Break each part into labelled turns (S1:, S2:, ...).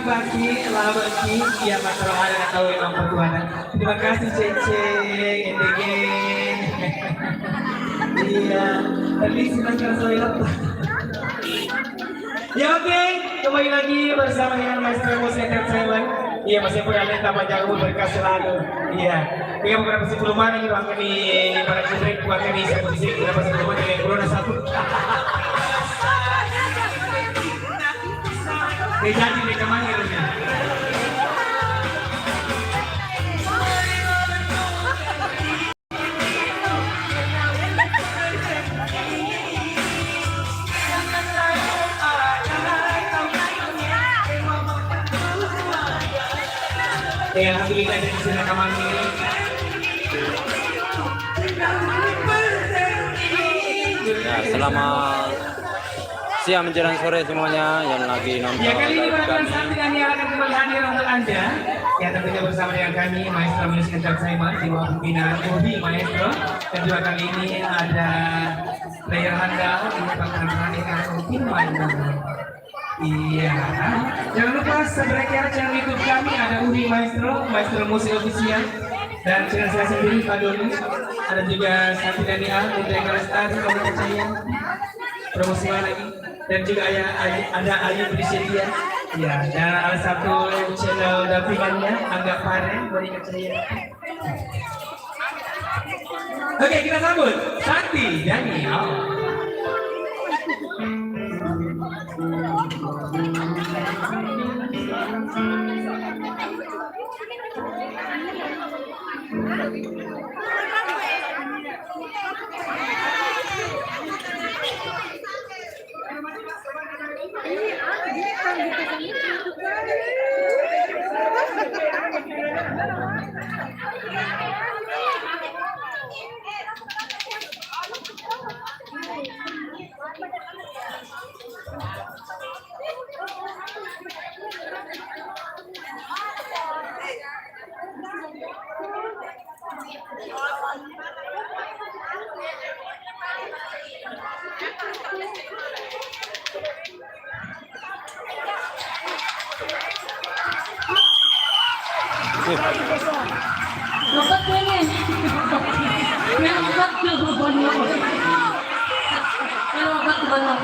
S1: pagi-pagi labaki ya Mas Rohana nggak tahu yang pertuanan. Terima kasih Cece, NDG. Iya, tadi sudah selesai. Ya oke, kembali lagi bersama dengan Maestro Musik Entertainment. Iya, masih punya lenta panjang umur berkah selalu. Iya, dengan beberapa sebelumnya ini akan di para juri buat kami saya posisi beberapa sebelumnya dengan corona satu. Jadi di kemana ini? Alhamdulillah dari sini rekaman ini.
S2: Ya, selamat siang menjelang sore semuanya yang lagi nonton.
S1: Ya kali ini barangkali Santi dan yang akan kembali hadir untuk Anda. Ya tentunya bersama dengan kami Maestro Music Entertainment di bawah pimpinan Bobby Maestro. Dan juga kali ini ada player handal di depan mereka tim Iya, jangan lupa subscribe channel YouTube kami, ada Uri Maestro, Maestro Musik Official, dan channel saya sendiri Pak Doni, ada juga Santi Daniel, Putri Kalestari, Kamu Percaya, promosi lagi, dan juga ada Ayu Priscilia, ya, dan ada satu channel dampingannya, Angga Pare, Beri Percaya. Oke, kita sambut Santi Daniel.
S3: Dapat ini. Dapat tuh banyak. Dapat banyak.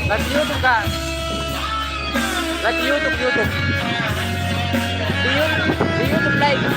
S2: Live YouTube kak. Live YouTube. Di YouTube live.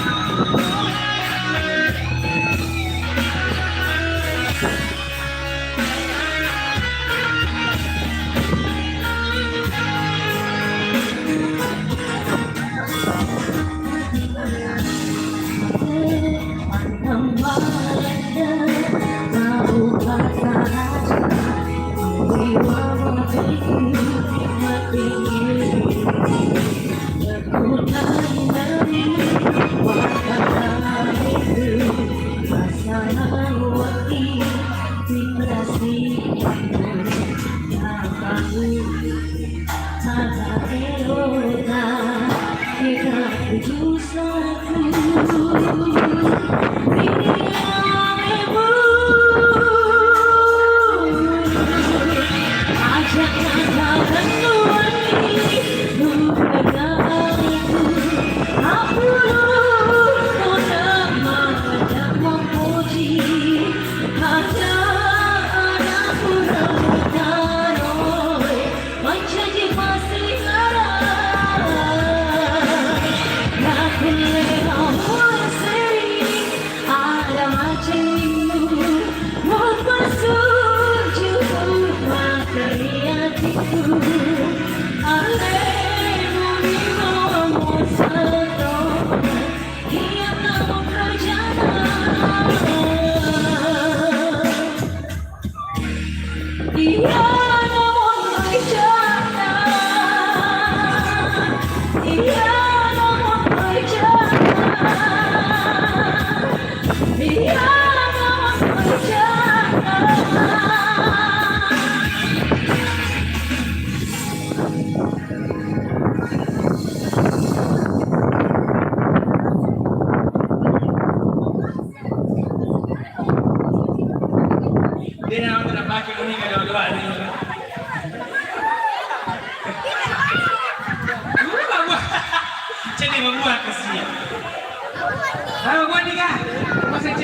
S1: Dia naman na bakit kung hindi ka gawa rin. Jadi membuat kesian. Halo, buat nikah.